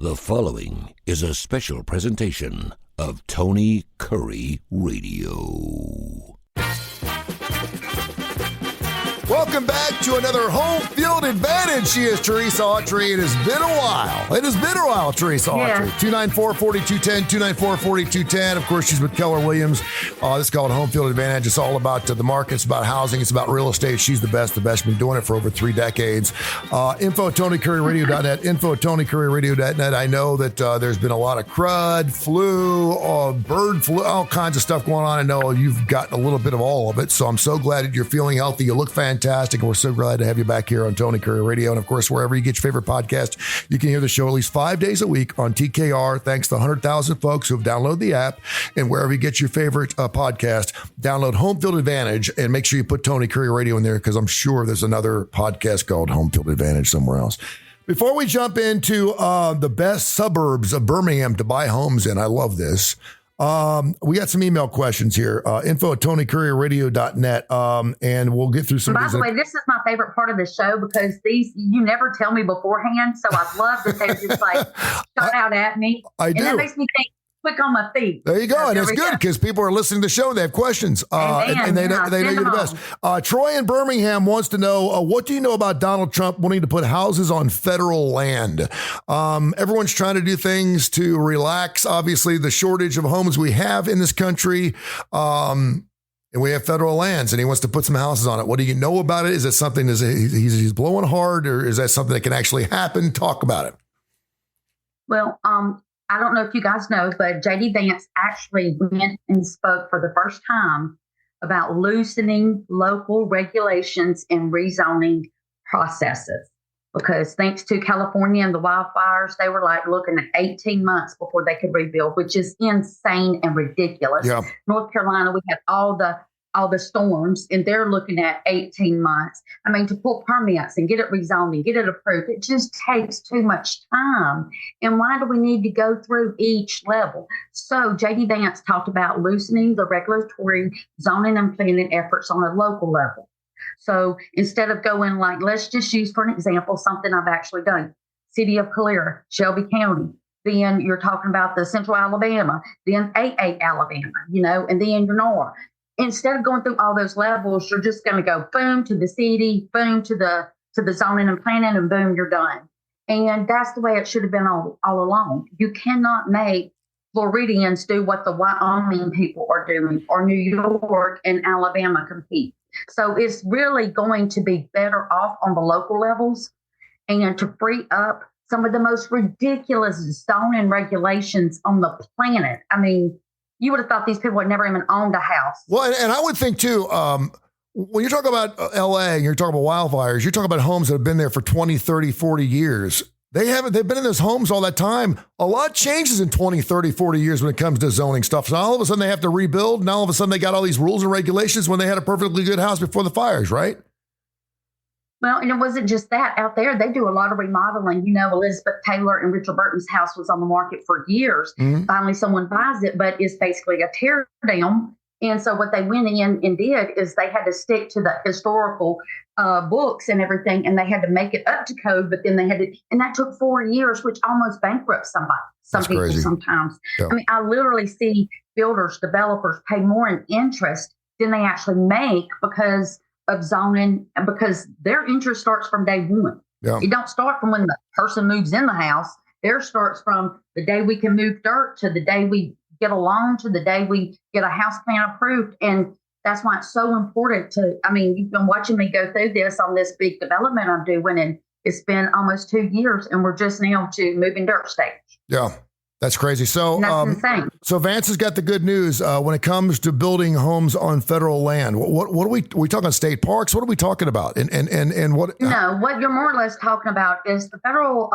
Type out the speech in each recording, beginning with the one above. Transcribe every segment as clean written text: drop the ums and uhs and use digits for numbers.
The following is a special presentation of Tony Kurre Radio. Welcome back to another Home Field Advantage. She is Teresa Autrey. It has been a while. It has been a while, Teresa Autrey. 294-4210, 294-4210. Of course, she's with Keller Williams. This is called Home Field Advantage. It's all about the market. It's about housing. It's about real estate. She's the best. She's been doing it for over 3 decades. Info at TonyKurreRadio.net. Info at TonyKurreRadio.net. I know that there's been a lot of crud, flu, bird flu, all kinds of stuff going on. I know you've got a little bit of all of it. So I'm so glad that you're feeling healthy. You look fantastic. And we're so glad to have you back here on Tony Kurre Radio. And of course, wherever you get your favorite podcast, you can hear the show at least 5 days a week on TKR. Thanks to 100,000 folks who have downloaded the app. And wherever you get your favorite podcast, download Home Field Advantage and make sure you put Tony Kurre Radio in there, because I'm sure there's another podcast called Home Field Advantage somewhere else. Before we jump into the best suburbs of Birmingham to buy homes in, I love this. We got some email questions here. Info at TonyKurreRadio.net. And we'll get through some. By the way, this is my favorite part of the show, because you never tell me beforehand. So I love that they just shot out at me. I do. And that makes me think quick on my feet. There you go. And it's good because people are listening to the show and they have questions. And they know you're the best. Troy in Birmingham wants to know, what do you know about Donald Trump wanting to put houses on federal land? Everyone's trying to do things to relax, obviously, the shortage of homes we have in this country. And we have federal lands, and he wants to put some houses on it. What do you know about it? Is it something he's blowing hard, or is that something that can actually happen? Talk about it. Well, I don't know if you guys know, but J.D. Vance actually went and spoke for the first time about loosening local regulations and rezoning processes. Because thanks to California and the wildfires, they were looking at 18 months before they could rebuild, which is insane and ridiculous. Yeah. North Carolina, we had all the storms, and they're looking at 18 months. I mean, to pull permits and get it rezoned and get it approved, it just takes too much time. And why do we need to go through each level? So J.D. Vance talked about loosening the regulatory zoning and planning efforts on a local level. So instead of going let's just use for an example, something I've actually done, City of Kurre, Shelby County. Then you're talking about the Central Alabama, then AA Alabama, and then your North. Instead of going through all those levels, you're just going to go boom to the city, boom to the zoning and planning, and boom, you're done. And that's the way it should have been all along. You cannot make Floridians do what the Wyoming people are doing, or New York and Alabama compete. So it's really going to be better off on the local levels, and to free up some of the most ridiculous zoning regulations on the planet. I mean, you would have thought these people had never even owned a house. Well, and I would think too, when you're talking about LA and you're talking about wildfires, you're talking about homes that have been there for 20, 30, 40 years. They've been in those homes all that time. A lot changes in 20, 30, 40 years when it comes to zoning stuff. So all of a sudden they have to rebuild. And all of a sudden they got all these rules and regulations when they had a perfectly good house before the fires, right? Well, and it wasn't just that. Out there, they do a lot of remodeling. Elizabeth Taylor and Richard Burton's house was on the market for years. Mm-hmm. Finally, someone buys it, but it's basically a tear down. And so what they went in and did is they had to stick to the historical books and everything, and they had to make it up to code, but then they had to, and that took 4 years, which almost bankrupts somebody. Some people crazy. Sometimes. Yeah. I mean, I literally see builders, developers pay more in interest than they actually make because of zoning, because their interest starts from day one. Yeah. It don't start from when the person moves in the house. Theirs starts from the day we can move dirt to the day we get a loan to the day we get a house plan approved. And that's why it's so important you've been watching me go through this on this big development I'm doing, and it's been almost 2 years, and we're just now to moving dirt stage. Yeah. That's crazy. So, that's insane. So Vance has got the good news when it comes to building homes on federal land. What are we talking state parks? What are we talking about? And what? No, what you're more or less talking about is the federal.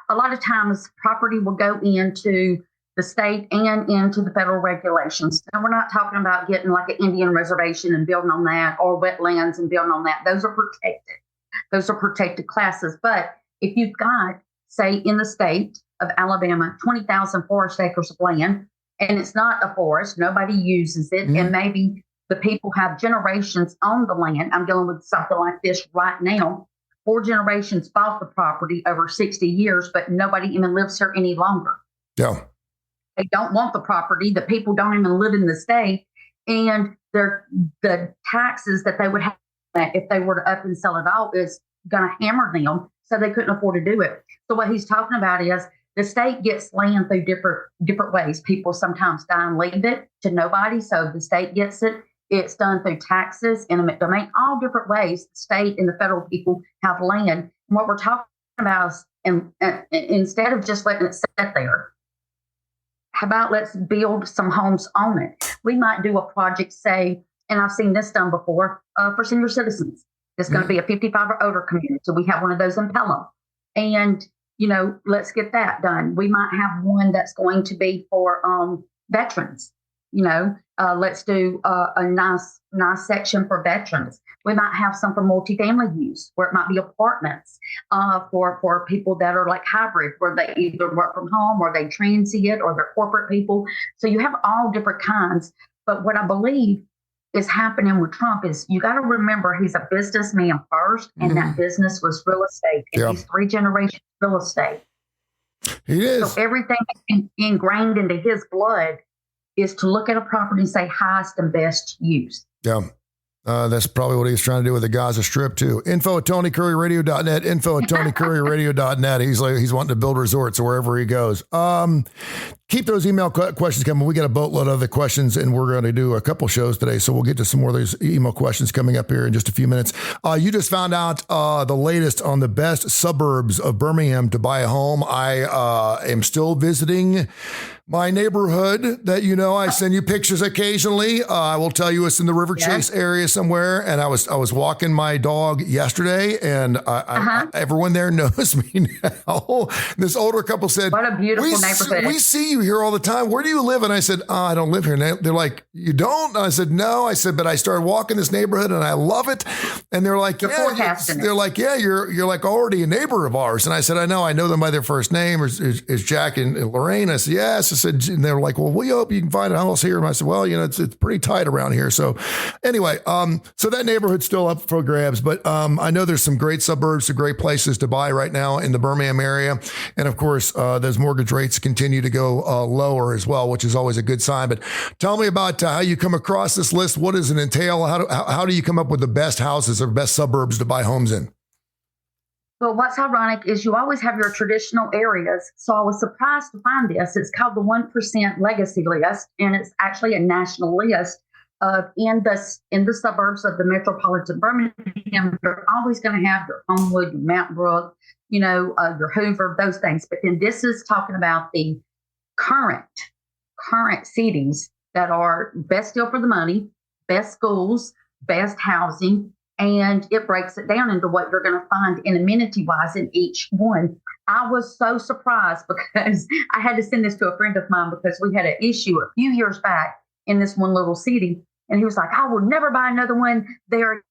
A lot of times, property will go into the state and into the federal regulations. And we're not talking about getting like an Indian reservation and building on that, or wetlands and building on that. Those are protected. Those are protected classes. But if you've got, say, in the state of Alabama, 20,000 forest acres of land, and it's not a forest, nobody uses it, and maybe the people have generations on the land. I'm dealing with something like this right now. 4 generations bought the property over 60 years, but nobody even lives here any longer. Yeah. They don't want the property. The people don't even live in the state. And the taxes that they would have if they were to up and sell it all is going to hammer them, so they couldn't afford to do it. So what he's talking about is the state gets land through different ways. People sometimes die and leave it to nobody, so the state gets it. It's done through taxes, eminent domain, all different ways. The state and the federal people have land. And what we're talking about is, instead of just letting it sit there, how about let's build some homes on it? We might do a project, say, and I've seen this done before, for senior citizens. It's going to be a 55 or older community. So we have one of those in Pelham. And, let's get that done. We might have one that's going to be for veterans. Let's do a nice section for veterans. We might have some for multifamily use, where it might be apartments for people that are like hybrid, where they either work from home or they transient or they're corporate people. So you have all different kinds. But what I believe is happening with Trump is you got to remember he's a businessman first, and that business was real estate. And he's 3 generations real estate. He is. So everything ingrained into his blood is to look at a property and say highest and best use. Yeah. That's probably what he's trying to do with the Gaza Strip too. info@TonyCurryRadio.net, info@TonyCurryRadio.net. He's wanting to build resorts wherever he goes. Keep those email questions coming. We got a boatload of the questions, and we're going to do a couple shows today. So we'll get to some more of these email questions coming up here in just a few minutes. You just found out the latest on the best suburbs of Birmingham to buy a home. I am still visiting my neighborhood that, I send you pictures occasionally. I will tell you it's in the River Chase area somewhere. And I was walking my dog yesterday, and everyone there knows me now. This older couple said, "What a beautiful neighborhood. We see you here all the time. Where do you live?" And I said, "I don't live here." And they're like, "You don't?" And I said, "No." I said, "But I started walking this neighborhood and I love it." And they're like, they're like, "Yeah, you're like already a neighbor of ours." And I said, I know them by their first name. Is Jack and Lorraine? I said, "Yes." I said, and they were like, "Well, we hope you can find a house here." And I said, "Well, it's pretty tight around here." So anyway, so that neighborhood's still up for grabs, but I know there's some great suburbs, some great places to buy right now in the Birmingham area. And of course, those mortgage rates continue to go lower as well, which is always a good sign. But tell me about how you come across this list. What does it entail? How do you come up with the best houses or best suburbs to buy homes in? Well, what's ironic is you always have your traditional areas. So I was surprised to find this. It's called the 1% Legacy List, and it's actually a national list of in the suburbs of the metropolitan Birmingham. You're always going to have your Homewood, your Mount Brook, your Hoover, those things. But then this is talking about the current cities that are best deal for the money, best schools, best housing. And it breaks it down into what you're going to find in amenity-wise in each one. I was so surprised because I had to send this to a friend of mine because we had an issue a few years back in this one little city. And he was like, "I will never buy another one there."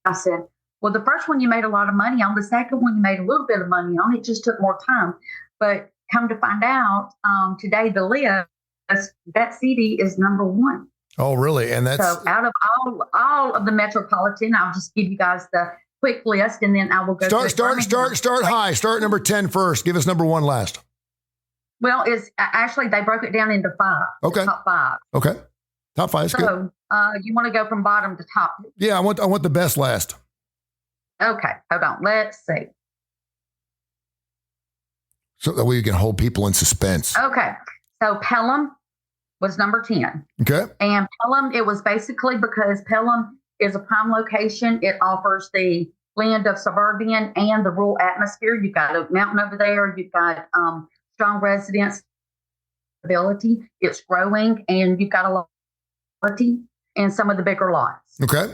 I said, "Well, the first one you made a lot of money on. The second one you made a little bit of money on. It just took more time." But come to find out, today the list, that city is number 1. Oh, really? And that's so out of all of the metropolitan. I'll just give you guys the quick list, and then I will go start high. Start number 10 first. Give us number 1 last. Well, it's actually they broke it down into 5. Okay, top 5. Okay, top 5 is good. So you want to go from bottom to top? Yeah, I want the best last. Okay, hold on. Let's see. So that way you can hold people in suspense. Okay, so Pelham was number 10. Okay. And Pelham, it was basically because Pelham is a prime location. It offers the blend of suburban and the rural atmosphere. You've got a mountain over there. You've got strong residents ability. It's growing, and you've got a lot of ability in some of the bigger lots. Okay.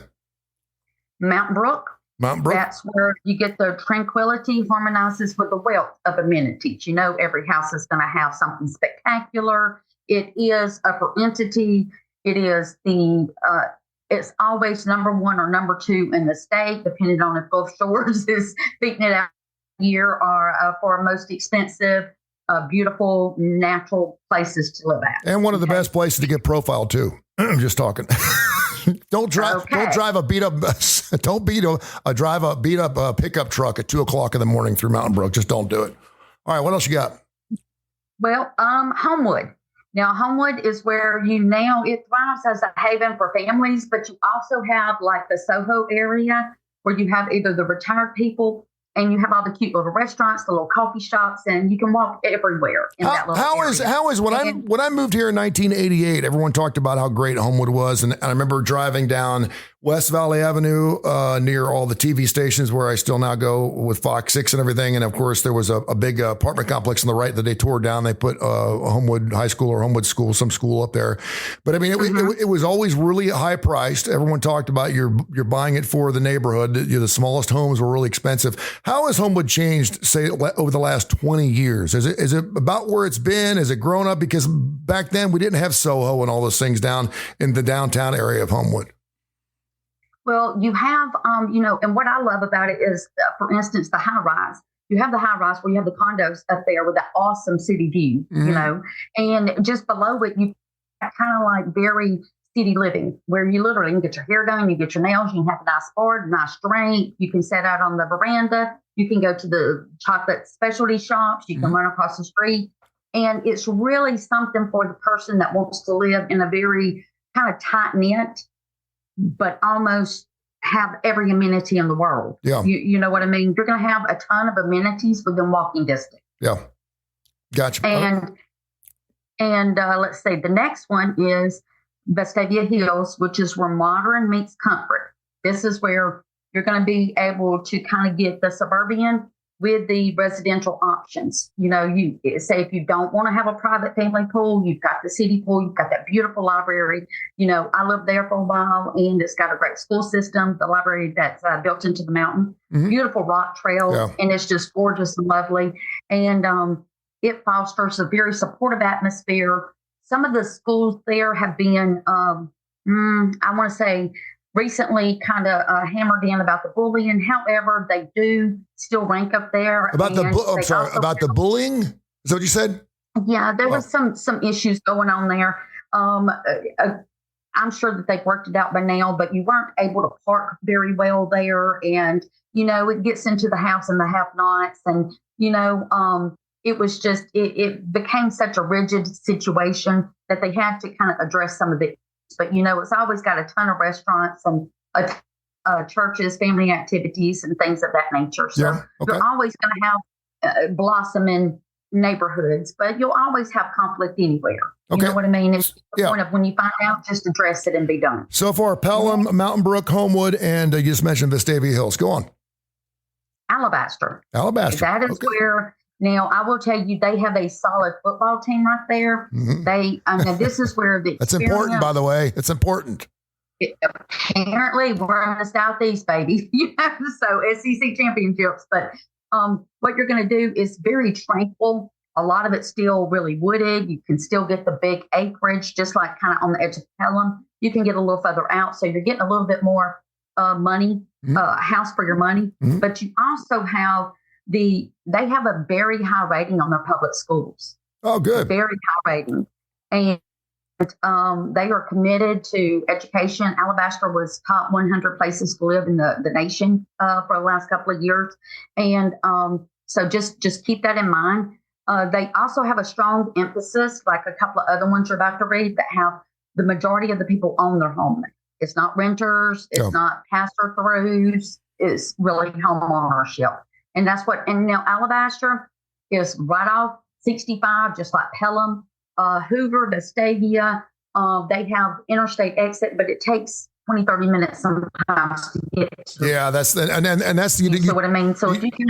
Mountain Brook. That's where you get the tranquility, harmonizes with the wealth of amenities. Every house is going to have something spectacular. It is upper entity. It is it's always number 1 or number 2 in the state, depending on if Gulf Shores is beating it out here or for most expensive, beautiful, natural places to live at. And one of the best places to get profiled too. I'm just talking. Don't drive. Okay. Don't drive a beat up. Don't drive a beat up pickup truck at 2:00 in the morning through Mountain Brook. Just don't do it. All right. What else you got? Well, Homewood. Now, Homewood is where it thrives as a haven for families, but you also have like the Soho area where you have either the retired people and you have all the cute little restaurants, the little coffee shops, and you can walk everywhere in that little area. How is when I moved here in 1988, everyone talked about how great Homewood was, and I remember driving down West Valley Avenue near all the TV stations where I still now go with Fox 6 and everything, and of course there was a big apartment complex on the right that they tore down. They put Homewood High School or Homewood School, some school up there, but I mean it was always really high priced. Everyone talked about you're buying it for the neighborhood. The smallest homes were really expensive. How has Homewood changed, say, over the last 20 years? Is it about where it's been? Has it grown up? Because back then we didn't have Soho and all those things down in the downtown area of Homewood. Well, you have, and what I love about it is, for instance, the high rise. You have the high rise where you have the condos up there with that awesome city view, and just below it, you kind of like very city living, where you literally can get your hair done, you get your nails, you can have a nice bar, nice drink, you can sit out on the veranda, you can go to the chocolate specialty shops, you can run across the street. And it's really something for the person that wants to live in a very kind of tight-knit, but almost have every amenity in the world. Yeah. You know what I mean? You're going to have a ton of amenities within walking distance. Yeah. Gotcha. And let's say the next one is Vestavia Hills, which is where modern meets comfort. This is where you're going to be able to kind of get the suburban with the residential options. You say if you don't want to have a private family pool, you've got the city pool, you've got that beautiful library. I lived there for a while, and it's got a great school system, the library that's built into the mountain, beautiful rock trails, and it's just gorgeous and lovely. And it fosters a very supportive atmosphere. Some of the schools there have been, I want to say, recently kind of hammered in about the bullying. However, they do still rank up there. About the bullying? Is that what you said? Yeah, there was some issues going on there. I'm sure that they've worked it out by now, but you weren't able to park very well there. And, it gets into the haves and the have-nots. And, it was just, it became such a rigid situation that they had to kind of address some of it. But, it's always got a ton of restaurants and churches, family activities, and things of that nature. So you're always going to have blossoming neighborhoods, but you'll always have conflict anywhere. You know what I mean? It's the point of when you find out, just address it and be done. So far, Pelham, Mountain Brook, Homewood, and you just mentioned Vestavia Hills. Go on. Alabaster. That is where... Now, I will tell you, they have a solid football team right there. This is where the That's important, by the way. It's important. Apparently, we're in the Southeast, baby. So SEC championships. But what you're going to do is very tranquil. A lot of it's still really wooded. You can still get the big acreage, just like kind of on the edge of Pelham. You can get a little further out. So you're getting a little bit more money, house for your money. But you also have they have a very high rating on their public schools. Oh, good. Very high rating. And they are committed to education. Alabaster was top 100 places to live in the nation for the last couple of years. And so just keep that in mind. They also have a strong emphasis, like a couple of other ones you're about to read, that have the majority of the people own their home. It's not renters. It's not pass-throughs. It's really home ownership. And that's and now Alabaster is right off 65, just like Pelham, Hoover, Vestavia. They have interstate exit, but it takes 20, 30 minutes sometimes to get to. Yeah, that's what I mean. So if you can.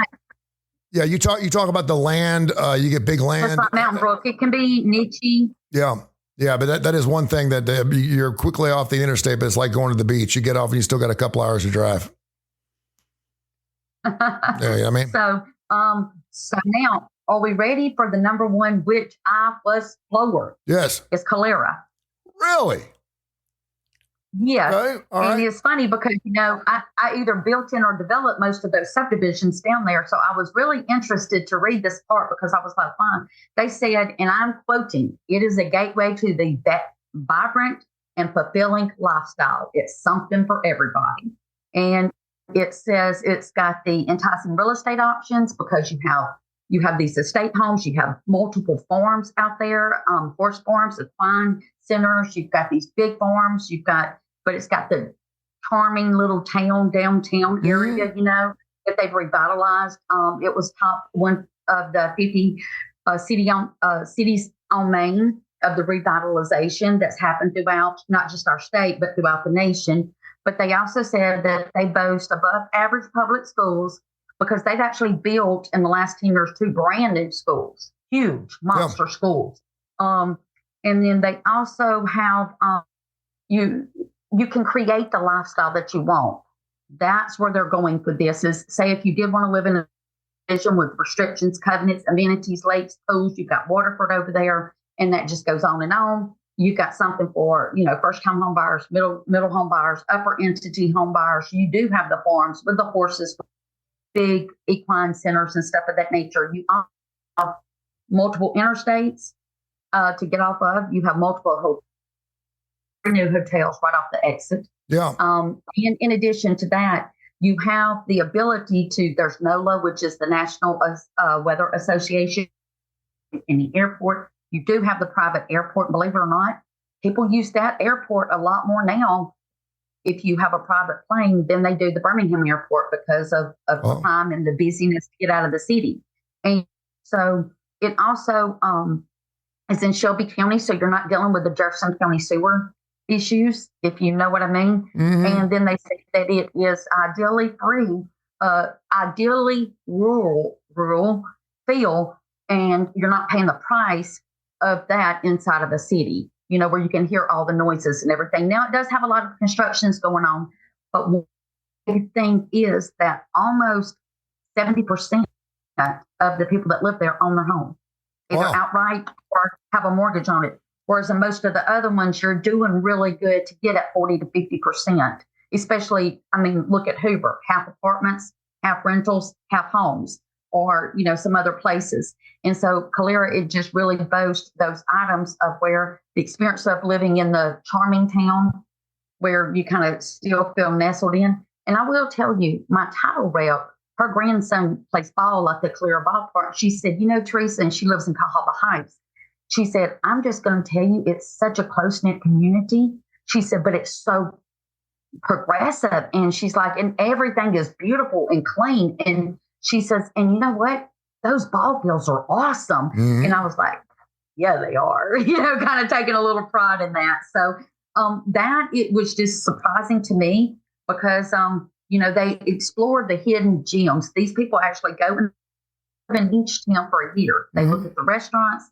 Yeah, you talk about the land. You get big land. It's like Mountain Brook. It can be niche-y. Yeah, but that is one thing that you're quickly off the interstate, but it's like going to the beach. You get off and you still got a couple hours to drive. Yeah, you know what I mean? So now, are we ready for the number one, which I was lower? Yes. It's Calera. Really? Yes. Okay. All and right. It's funny because, I either built in or developed most of those subdivisions down there. So I was really interested to read this part because I was like, fine. They said, and I'm quoting, it is a gateway to the vibrant and fulfilling lifestyle. It's something for everybody. And it says it's got the enticing real estate options because you have these estate homes, you have multiple farms out there, horse farms, equine centers, you've got these big farms, but it's got the charming little downtown area, that they've revitalized. It was top one of the 50 cities on Maine of the revitalization that's happened throughout not just our state, but throughout the nation. But they also said that they boast above average public schools because they've actually built in the last 10 years 2 brand new schools, huge monster schools. And then they also have, you can create the lifestyle that you want. That's where they're going for this is, say, if you did want to live in a vision with restrictions, covenants, amenities, lakes, pools, you've got Waterford over there, and that just goes on and on. You've got something for, first-time home buyers, middle home buyers, upper entity home buyers. You do have the farms with the horses, big equine centers and stuff of that nature. You have multiple interstates to get off of. You have multiple new hotels right off the exit. Yeah. And in addition to that, you have the ability there's NOLA, which is the National Weather Association in the airport. You do have the private airport, believe it or not. People use that airport a lot more now if you have a private plane than they do the Birmingham airport because of the time and the busyness to get out of the city. And so it also is in Shelby County, so you're not dealing with the Jefferson County sewer issues, if you know what I mean. Mm-hmm. And then they say that it is ideally free, ideally rural feel, and you're not paying the price of that inside of a city, where you can hear all the noises and everything. Now, it does have a lot of constructions going on, but one big thing is that almost 70% of the people that live there own their home, either outright or have a mortgage on it. Whereas in most of the other ones, you're doing really good to get at 40 to 50%, especially, look at Hoover, half apartments, half rentals, half homes, or, some other places. And so Calera, it just really boasts those items of where the experience of living in the charming town where you kind of still feel nestled in. And I will tell you, my title rep, her grandson plays ball at the Calera ballpark. She said, Teresa, and she lives in Cahaba Heights. She said, I'm just going to tell you, it's such a close-knit community. She said, but it's so progressive. And she's like, and everything is beautiful and clean. And she says, and you know what? Those ball fields are awesome. Mm-hmm. And I was like, yeah, they are, kind of taking a little pride in that. So that it was just surprising to me because, they explore the hidden gems. These people actually go in each town for a year. They look at the restaurants.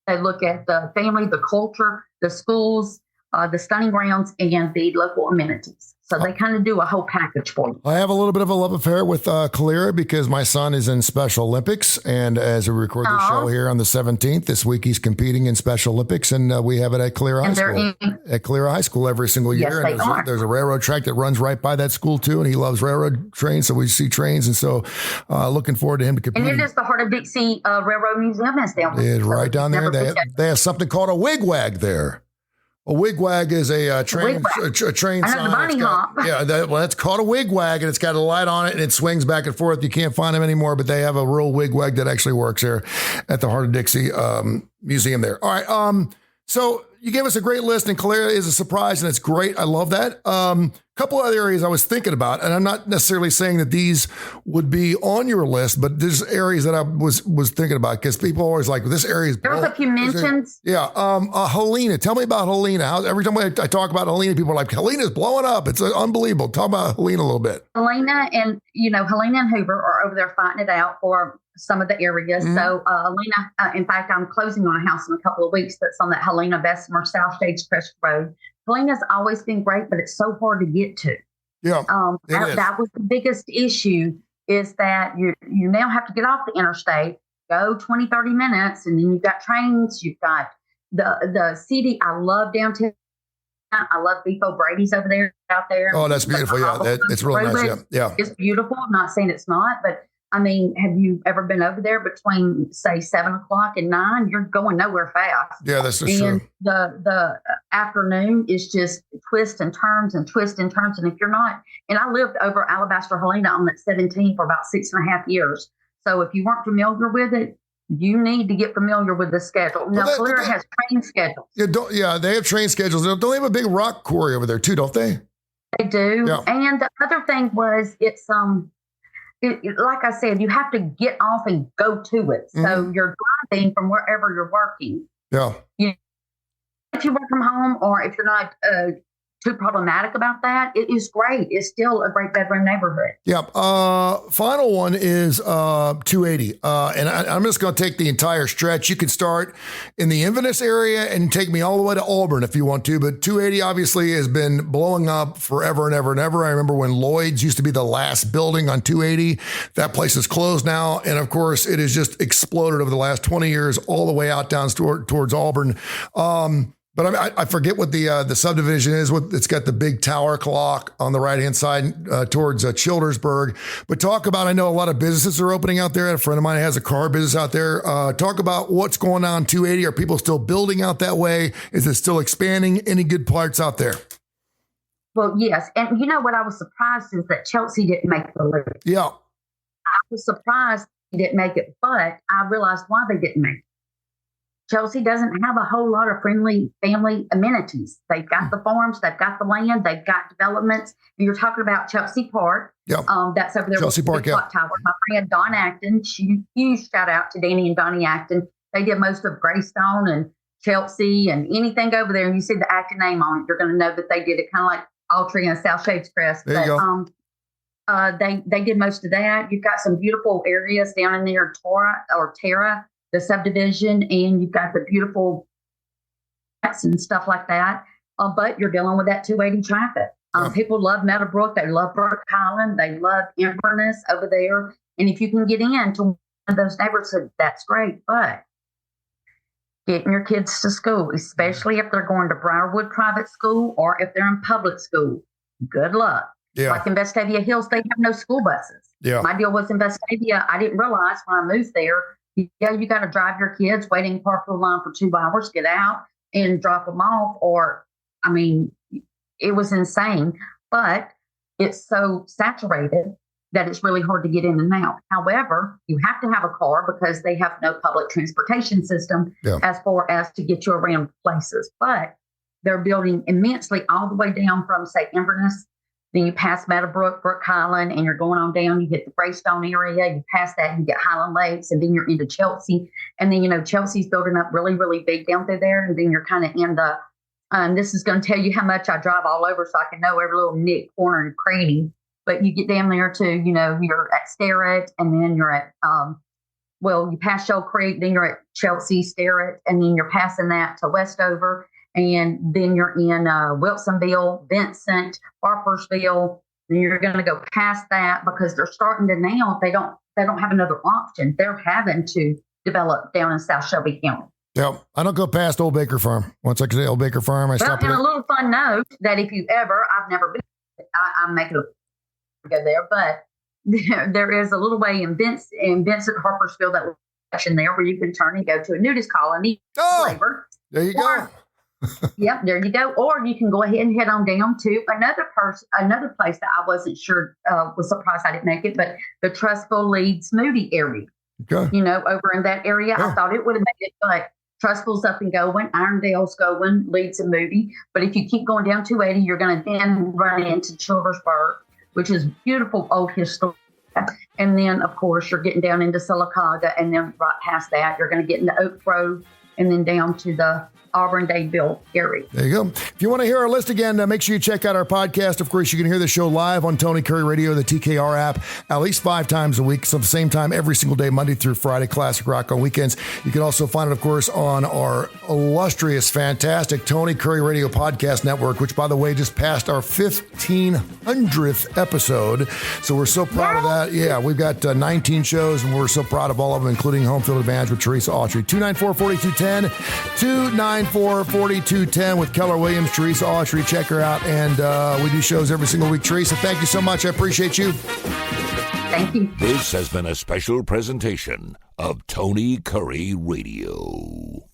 They look at the family, the culture, the schools, the stunning grounds, and the local amenities. So they kind of do a whole package for you. I have a little bit of a love affair with Calera because my son is in Special Olympics. And as we record the show here on the 17th, this week he's competing in Special Olympics. And we have it at Calera High School. At Calera High School every single year. Yes, and there's a railroad track that runs right by that school, too. And he loves railroad trains. So we see trains. And so looking forward to him to compete. And it is the Heart of Dixie Railroad Museum that's down there. It's right down there. They have something called a wigwag there. A wigwag is a train sign. That's called a wigwag, and it's got a light on it, and it swings back and forth. You can't find them anymore, but they have a real wigwag that actually works there at the Heart of Dixie Museum there. All right, so you gave us a great list, and Calera is a surprise, and it's great. I love that. Couple other areas I was thinking about, and I'm not necessarily saying that these would be on your list, but there's areas that I was thinking about because people are always like, this area is. There's a few mentions. Yeah. Helena. Tell me about Helena. Every time I talk about Helena, people are like, Helena's blowing up. It's unbelievable. Talk about Helena a little bit. Helena and Hoover are over there fighting it out for some of the areas. Mm-hmm. So Helena, in fact, I'm closing on a house in a couple of weeks that's on that Helena Bessemer South Stagecrest Road. Helena's always been great, but it's so hard to get to. Yeah, that was the biggest issue is that you now have to get off the interstate, go 20, 30 minutes, and then you've got trains, you've got the city. I love downtown. I love Beef O'Brady's out there. Oh, that's beautiful. Yeah, it's really nice. Yeah. It's beautiful. I'm not saying it's not, but I mean, have you ever been over there between, say, 7 o'clock and 9? You're going nowhere fast. Yeah, that's for sure. And the afternoon is just twists and turns and twists and turns. And if you're not, and I lived over Alabaster Helena on that 17 for about 6.5 years. So if you weren't familiar with it, you need to get familiar with the schedule. Now, Kurre has train schedules. Yeah, they have train schedules. Don't they have a big rock quarry over there too, don't they? They do. Yeah. And the other thing was like I said, you have to get off and go to it. So you're driving from wherever you're working. Yeah. If you work from home or if you're not too problematic about that, it is great. It's still a great bedroom neighborhood. Yeah. Final one is 280. And I'm just going to take the entire stretch. You can start in the Inverness area and take me all the way to Auburn if you want to. But 280 obviously has been blowing up forever and ever and ever. I remember when Lloyd's used to be the last building on 280. That place is closed now. And of course, it has just exploded over the last 20 years all the way out down towards Auburn. But I forget what the subdivision is. It's got the big tower clock on the right-hand side towards Childersburg. But talk about, I know a lot of businesses are opening out there. A friend of mine has a car business out there. Talk about what's going on 280. Are people still building out that way? Is it still expanding? Any good parts out there? Well, yes. And you know what I was surprised is that Chelsea didn't make the list. Yeah. I was surprised he didn't make it, but I realized why they didn't make it. Chelsea doesn't have a whole lot of friendly family amenities. They've got the farms, they've got the land, they've got developments. And you're talking about Chelsea Park. Yeah. That's over there. Chelsea with Park, the clock tower. My friend Don Acton, huge shout out to Danny and Donnie Acton. They did most of Greystone and Chelsea and anything over there. And you see the Acton name on it, you're going to know that they did it kind of like Autrey and South Shades Crest. There you go. They did most of that. You've got some beautiful areas down in there, Terra, the subdivision, and you've got the beautiful and stuff like that. But you're dealing with that 280 traffic. People love Meadowbrook. They love Burke Highland. They love Inverness over there. And if you can get into one of those neighborhoods, that's great. But getting your kids to school, especially if they're going to Briarwood Private School or if they're in public school, good luck. Yeah. Like in Vestavia Hills, they have no school buses. Yeah. My deal was in Vestavia. I didn't realize when I moved there, you got to drive your kids, wait in carpool line for 2 hours, get out and drop them off. Or, I mean, it was insane. But it's so saturated that it's really hard to get in and out. However, you have to have a car because they have no public transportation system as far as to get you around places. But they're building immensely all the way down from, say, Inverness. Then you pass Meadowbrook, Burke Highland, and you're going on down. You get the Greystone area. You pass that, and you get Highland Lakes, and then you're into Chelsea. And then, Chelsea's building up really, really big down through there. And then you're kind of in the, this is going to tell you how much I drive all over so I can know every little nick, corner, and cranny. But you get down there to, you're at Sterrett, and then you're at, you pass Shoal Creek, then you're at Chelsea, Sterrett, and then you're passing that to Westover. And then you're in Wilsonville, Vincent, Harpersville. Then you're going to go past that because they're starting to now. They don't have another option. They're having to develop down in South Shelby County. Yeah, I don't go past Old Baker Farm. Once I get to Old Baker Farm, I stop. And a little fun note that if you ever, I've never been. I'm making a go there, but there is a little way in Vincent, Harpersville, that section there where you can turn and go to a nudist colony. Flavor. There you go. Yep, there you go. Or you can go ahead and head on down to another place that I wasn't sure, was surprised I didn't make it, but the Trussville Leeds Moody area. Okay. Over in that area, I thought it would have made it, but Trussville's up and going, Irondale's going, Leeds and Moody. But if you keep going down 280, you're going to then run into Childersburg, which is beautiful old history. And then, of course, you're getting down into Sylacauga, and then right past that, you're going to get into Oak Grove, and then down to the Auburn-Dadeville area. There you go. If you want to hear our list again, make sure you check out our podcast. Of course, you can hear the show live on Tony Kurre Radio, the TKR app, at least 5 times a week. So at the same time, every single day, Monday through Friday, classic rock on weekends. You can also find it, of course, on our illustrious, fantastic Tony Kurre Radio podcast network, which, by the way, just passed our 1,500th episode. So we're so proud of that. Yeah, we've got 19 shows, and we're so proud of all of them, including Home Field Advantage with Teresa Autrey. 294-4210, 294-4210 with Keller Williams, Teresa Autrey. Check her out. And we do shows every single week. Teresa, thank you so much. I appreciate you. Thank you. This has been a special presentation of Tony Kurre Radio.